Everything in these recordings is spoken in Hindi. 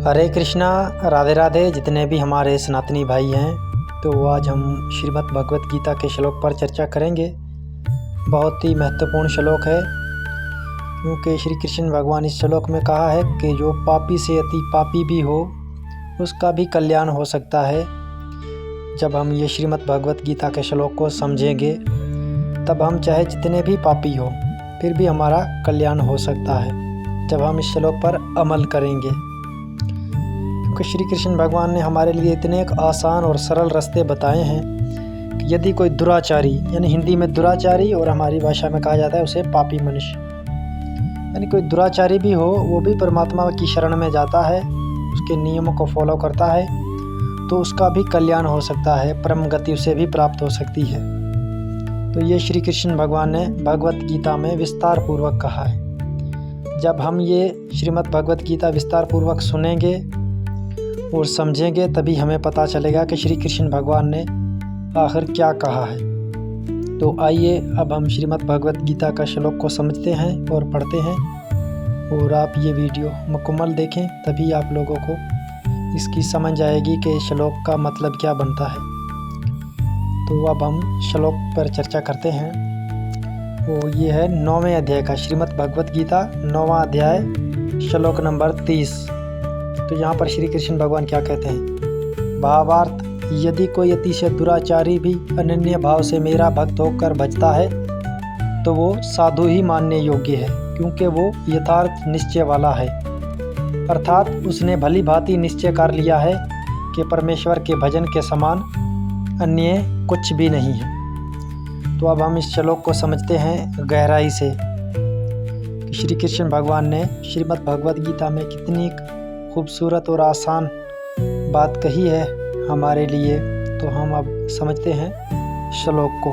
हरे कृष्णा, राधे राधे। जितने भी हमारे सनातनी भाई हैं, तो आज हम श्रीमद् भगवत गीता के श्लोक पर चर्चा करेंगे। बहुत ही महत्वपूर्ण श्लोक है, क्योंकि श्री कृष्ण भगवान इस श्लोक में कहा है कि जो पापी से अति पापी भी हो उसका भी कल्याण हो सकता है। जब हम ये श्रीमद् भगवत गीता के श्लोक को समझेंगे, तब हम चाहे जितने भी पापी हो फिर भी हमारा कल्याण हो सकता है, जब हम इस श्लोक पर अमल करेंगे। क्योंकि श्री कृष्ण भगवान ने हमारे लिए इतने एक आसान और सरल रास्ते बताए हैं कि यदि कोई दुराचारी, यानी हिंदी में दुराचारी और हमारी भाषा में कहा जाता है उसे पापी मनुष्य, यानी कोई दुराचारी भी हो वो भी परमात्मा की शरण में जाता है, उसके नियमों को फॉलो करता है, तो उसका भी कल्याण हो सकता है, परम गति उसे भी प्राप्त हो सकती है। तो ये श्री कृष्ण भगवान ने भगवत गीता में विस्तार पूर्वक कहा है। जब हम ये श्रीमद् भगवत गीता विस्तार पूर्वक सुनेंगे और समझेंगे, तभी हमें पता चलेगा कि श्री कृष्ण भगवान ने आखिर क्या कहा है। तो आइए अब हम श्रीमद् भगवत गीता का श्लोक को समझते हैं और पढ़ते हैं, और आप ये वीडियो मुकम्मल देखें, तभी आप लोगों को इसकी समझ आएगी कि श्लोक का मतलब क्या बनता है। तो अब हम श्लोक पर चर्चा करते हैं। वो ये है 9वें अध्याय का, श्रीमद् भगवत गीता 9वां अध्याय, श्लोक नंबर 30। तो यहाँ पर श्री कृष्ण भगवान क्या कहते हैं? भावार्थ, यदि कोई अतिशय दुराचारी भी अनन्य भाव से मेरा भक्त होकर भजता है तो वो साधु ही मानने योग्य है, क्योंकि वो यथार्थ निश्चय वाला है। अर्थात उसने भली भांति निश्चय कर लिया है कि परमेश्वर के भजन के समान अन्य कुछ भी नहीं है। तो अब हम इस श्लोक को समझते हैं गहराई से कि श्री कृष्ण भगवान ने श्रीमद् भगवत गीता में कितनी खूबसूरत और आसान बात कही है हमारे लिए। तो हम अब समझते हैं श्लोक को।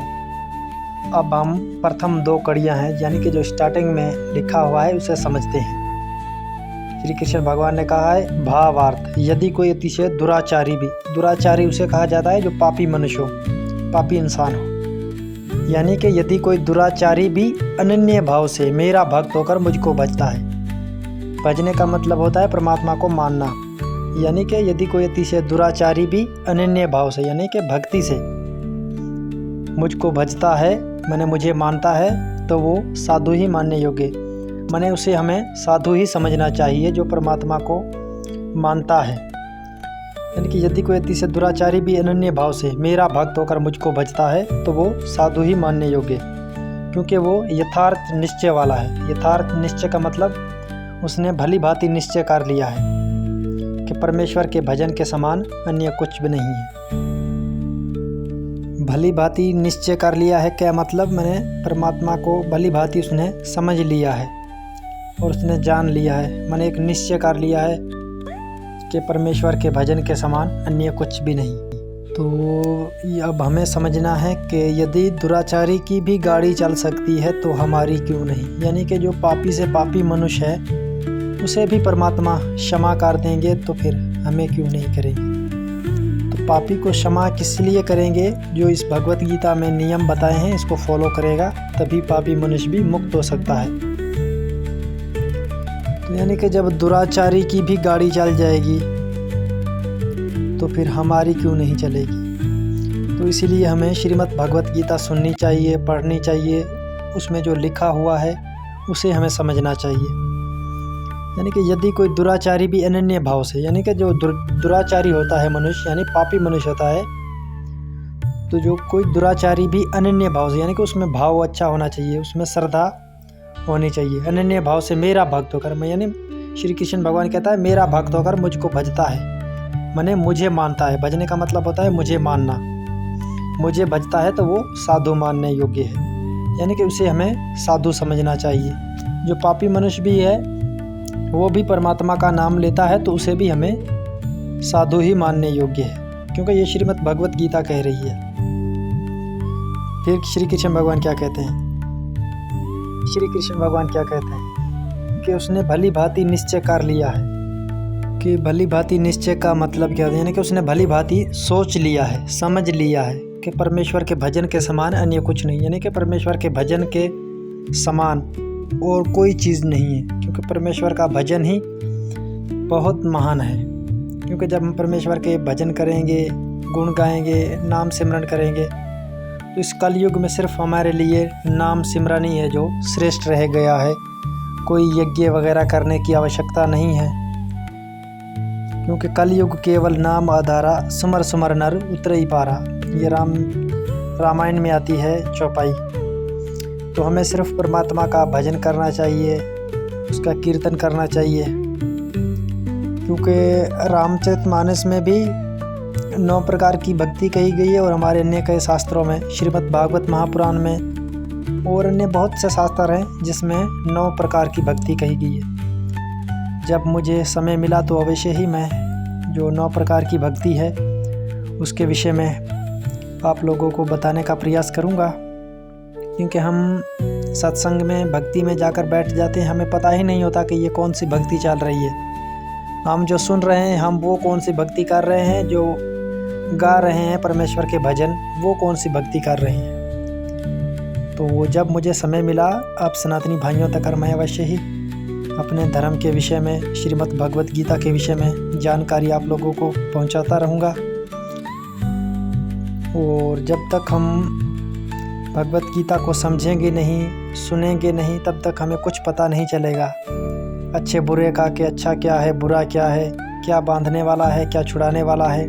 अब हम प्रथम 2 कड़ियाँ हैं, यानी कि जो स्टार्टिंग में लिखा हुआ है उसे समझते हैं। श्री कृष्ण भगवान ने कहा है भावार्थ, यदि कोई अतिशय दुराचारी भी, दुराचारी उसे कहा जाता है जो पापी मनुष्य हो, पापी इंसान हो, यानी कि यदि कोई दुराचारी भी अनन्य भाव से मेरा भक्त होकर मुझको भजता है। भजने का मतलब होता है परमात्मा को मानना, यानी कि यदि कोई अतिशय दुराचारी भी अनन्य भाव से, यानी कि भक्ति से मुझको भजता है, मैंने मुझे मानता है, तो वो साधु ही मानने योग्य, मैंने उसे हमें साधु ही समझना चाहिए जो परमात्मा को मानता है। यानी कि यदि कोई अतिशय दुराचारी भी अनन्य भाव से मेरा भक्त होकर मुझको भजता है तो वो साधु ही मानने योग्य, क्योंकि वो यथार्थ निश्चय वाला है। यथार्थ निश्चय का मतलब उसने भली भांति निश्चय कर लिया है कि परमेश्वर के भजन के समान अन्य कुछ भी नहीं है। भली भांति निश्चय कर लिया है क्या मतलब? मैंने परमात्मा को भली भांति उसने समझ लिया है और उसने जान लिया है, मैंने एक निश्चय कर लिया है कि परमेश्वर के भजन के समान अन्य कुछ भी नहीं। तो अब हमें समझना है कि यदि दुराचारी की भी गाड़ी चल सकती है तो हमारी क्यों नहीं, यानी कि जो पापी से पापी मनुष्य है उसे भी परमात्मा क्षमा कर देंगे, तो फिर हमें क्यों नहीं करेंगे? तो पापी को क्षमा किस लिए करेंगे? जो इस भगवत गीता में नियम बताए हैं इसको फॉलो करेगा, तभी पापी मनुष्य भी मुक्त हो सकता है। तो यानी कि जब दुराचारी की भी गाड़ी चल जाएगी तो फिर हमारी क्यों नहीं चलेगी? तो इसीलिए हमें श्रीमद् भगवत गीता सुननी चाहिए, पढ़नी चाहिए, उसमें जो लिखा हुआ है उसे हमें समझना चाहिए। यानी कि यदि कोई दुराचारी भी अनन्य भाव से, यानी कि जो दुराचारी होता है मनुष्य, यानी पापी मनुष्य होता है, तो जो कोई दुराचारी भी अनन्य भाव से, यानी कि उसमें भाव अच्छा होना चाहिए, उसमें श्रद्धा होनी चाहिए, अनन्य भाव से मेरा भक्त होकर, मैं, यानी श्री कृष्ण भगवान कहता है मेरा भक्त होकर मुझको भजता है, मैंने मुझे मानता है। भजने का मतलब होता है मुझे मानना, मुझे भजता है तो वो साधु मानने योग्य है, यानी कि उसे हमें साधु समझना चाहिए। जो पापी मनुष्य भी है वो भी परमात्मा का नाम लेता है तो उसे भी हमें साधु ही मानने योग्य है, क्योंकि ये श्रीमद् भगवत गीता कह रही है। फिर श्री कृष्ण भगवान क्या कहते हैं? श्री कृष्ण भगवान क्या कहते हैं कि उसने भली भांति निश्चय कर लिया है। कि भली भांति निश्चय का मतलब क्या है? यानी कि उसने भली भांति सोच लिया है, समझ लिया है कि परमेश्वर के भजन के समान अन्य कुछ नहीं, यानी कि परमेश्वर के भजन के समान और कोई चीज़ नहीं है, क्योंकि परमेश्वर का भजन ही बहुत महान है, क्योंकि जब हम परमेश्वर के भजन करेंगे, गुण गाएंगे, नाम सिमरन करेंगे, तो इस कलयुग में सिर्फ हमारे लिए नाम सिमरन ही है जो श्रेष्ठ रह गया है। कोई यज्ञ वगैरह करने की आवश्यकता नहीं है, क्योंकि कलयुग केवल नाम आधारा, सुमर सुमर नर उतर ही पारा। ये रामायण में आती है चौपाई। तो हमें सिर्फ परमात्मा का भजन करना चाहिए, उसका कीर्तन करना चाहिए, क्योंकि रामचरितमानस में भी 9 प्रकार की भक्ति कही गई है, और हमारे अन्य कई शास्त्रों में, श्रीमद् भागवत महापुराण में और अन्य बहुत से शास्त्र हैं जिसमें 9 प्रकार की भक्ति कही गई है। जब मुझे समय मिला तो अवश्य ही मैं जो 9 प्रकार की भक्ति है उसके विषय में आप लोगों को बताने का प्रयास करूँगा, क्योंकि हम सत्संग में, भक्ति में जाकर बैठ जाते हैं, हमें पता ही नहीं होता कि ये कौन सी भक्ति चल रही है। हम जो सुन रहे हैं, हम वो कौन सी भक्ति कर रहे हैं, जो गा रहे हैं परमेश्वर के भजन, वो कौन सी भक्ति कर रहे हैं। तो वो जब मुझे समय मिला, आप सनातनी भाइयों तक मैं अवश्य ही अपने धर्म के विषय में, श्रीमद् भगवत गीता के विषय में जानकारी आप लोगों को पहुंचाता रहूँगा। और जब तक हम भगवत गीता को समझेंगे नहीं, सुनेंगे नहीं, तब तक हमें कुछ पता नहीं चलेगा अच्छे बुरे का, कि अच्छा क्या है, बुरा क्या है, क्या बांधने वाला है, क्या छुड़ाने वाला है।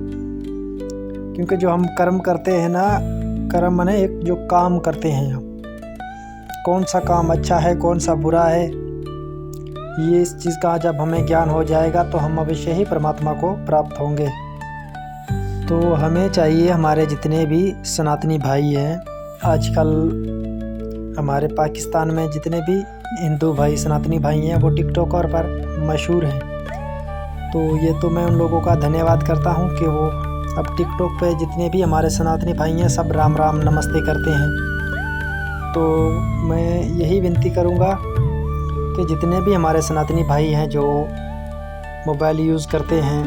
क्योंकि जो हम कर्म करते हैं ना, कर्म माने एक जो काम करते हैं हम, कौन सा काम अच्छा है, कौन सा बुरा है, ये इस चीज़ का जब हमें ज्ञान हो जाएगा तो हम अवश्य ही परमात्मा को प्राप्त होंगे। तो हमें चाहिए, हमारे जितने भी सनातनी भाई हैं, आजकल हमारे पाकिस्तान में जितने भी हिंदू भाई, सनातनी भाई हैं, वो टिकटॉकर पर मशहूर हैं। तो ये तो मैं उन लोगों का धन्यवाद करता हूँ कि वो अब टिकटॉक पे जितने भी हमारे सनातनी भाई हैं सब राम राम नमस्ते करते हैं। तो मैं यही विनती करूँगा कि जितने भी हमारे सनातनी भाई हैं जो मोबाइल यूज़ करते हैं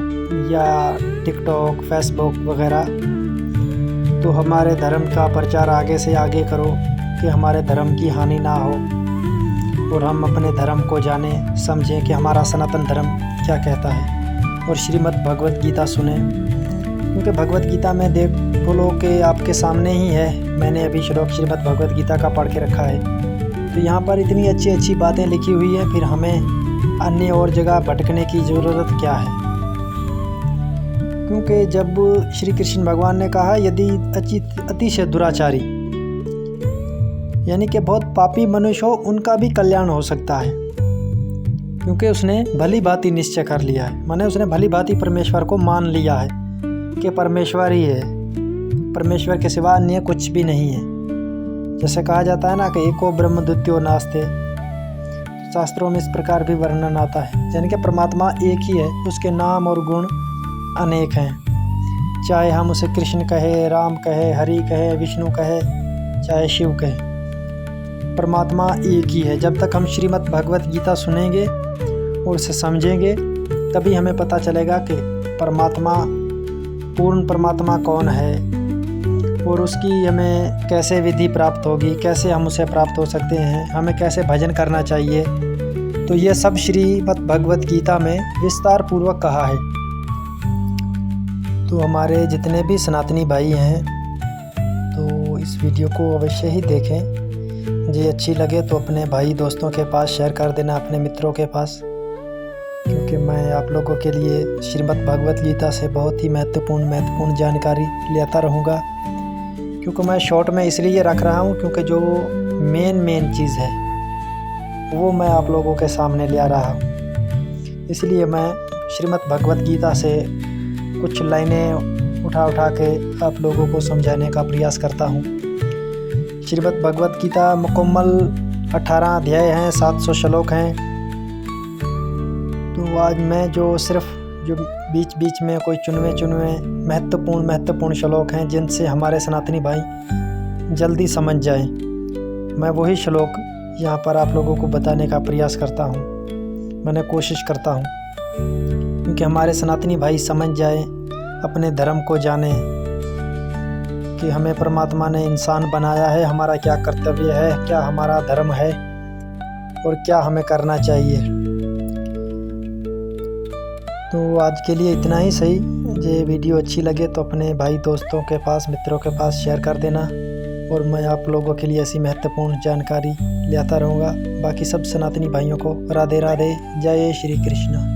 या टिकटॉक, फेसबुक वगैरह, तो हमारे धर्म का प्रचार आगे से आगे करो कि हमारे धर्म की हानि ना हो, और हम अपने धर्म को जानें, समझें कि हमारा सनातन धर्म क्या कहता है, और श्रीमद् भगवत गीता सुने। क्योंकि भगवत गीता में देख बोलो कि आपके सामने ही है, मैंने अभी श्लोक श्रीमद् भगवत गीता का पढ़ के रखा है। तो यहाँ पर इतनी अच्छी अच्छी बातें लिखी हुई हैं, फिर हमें अन्य और जगह भटकने की ज़रूरत क्या है। क्योंकि जब श्री कृष्ण भगवान ने कहा, यदि अतिशय दुराचारी, यानी कि बहुत पापी मनुष्य हो, उनका भी कल्याण हो सकता है, क्योंकि उसने भली भांति निश्चय कर लिया है, माने उसने भली भांति परमेश्वर को मान लिया है कि परमेश्वर ही है, परमेश्वर के सिवा अन्य कुछ भी नहीं है। जैसे कहा जाता है ना कि एको ब्रह्म द्वितीयो नास्ते, शास्त्रों में इस प्रकार भी वर्णन आता है, यानी कि परमात्मा एक ही है, उसके नाम और गुण अनेक हैं। चाहे हम उसे कृष्ण कहे, राम कहे, हरि कहे, विष्णु कहे, चाहे शिव कहे, परमात्मा एक ही है। जब तक हम श्रीमद् भगवत गीता सुनेंगे और उसे समझेंगे, तभी हमें पता चलेगा कि परमात्मा, पूर्ण परमात्मा कौन है, और उसकी हमें कैसे विधि प्राप्त होगी, कैसे हम उसे प्राप्त हो सकते हैं, हमें कैसे भजन करना चाहिए। तो ये सब श्रीमद् भगवत गीता में विस्तार पूर्वक कहा है। तो हमारे जितने भी सनातनी भाई हैं, तो इस वीडियो को अवश्य ही देखें। जी अच्छी लगे तो अपने भाई दोस्तों के पास शेयर कर देना, अपने मित्रों के पास, क्योंकि मैं आप लोगों के लिए श्रीमद् भगवत गीता से बहुत ही महत्वपूर्ण जानकारी लेता रहूँगा। क्योंकि मैं शॉर्ट में इसलिए रख रहा हूँ क्योंकि जो मेन चीज़ है वो मैं आप लोगों के सामने ले आ रहा हूँ। इसलिए मैं श्रीमद् भगवत गीता से कुछ लाइनें उठा के आप लोगों को समझाने का प्रयास करता हूँ। श्रीमद् भगवत गीता मुकम्मल 18 अध्याय हैं, 700 श्लोक हैं। तो आज मैं जो सिर्फ जो बीच बीच में कोई चुनवे महत्वपूर्ण श्लोक हैं जिनसे हमारे सनातनी भाई जल्दी समझ जाएं, मैं वही श्लोक यहाँ पर आप लोगों को बताने का प्रयास करता हूँ, मैंने कोशिश करता हूँ, क्योंकि हमारे सनातनी भाई समझ जाए, अपने धर्म को जाने कि हमें परमात्मा ने इंसान बनाया है, हमारा क्या कर्तव्य है, क्या हमारा धर्म है, और क्या हमें करना चाहिए। तो आज के लिए इतना ही सही। ये वीडियो अच्छी लगे तो अपने भाई दोस्तों के पास, मित्रों के पास शेयर कर देना, और मैं आप लोगों के लिए ऐसी महत्वपूर्ण जानकारी ले आता रहूँगा। बाकी सब सनातनी भाइयों को राधे राधे, जय श्री कृष्ण।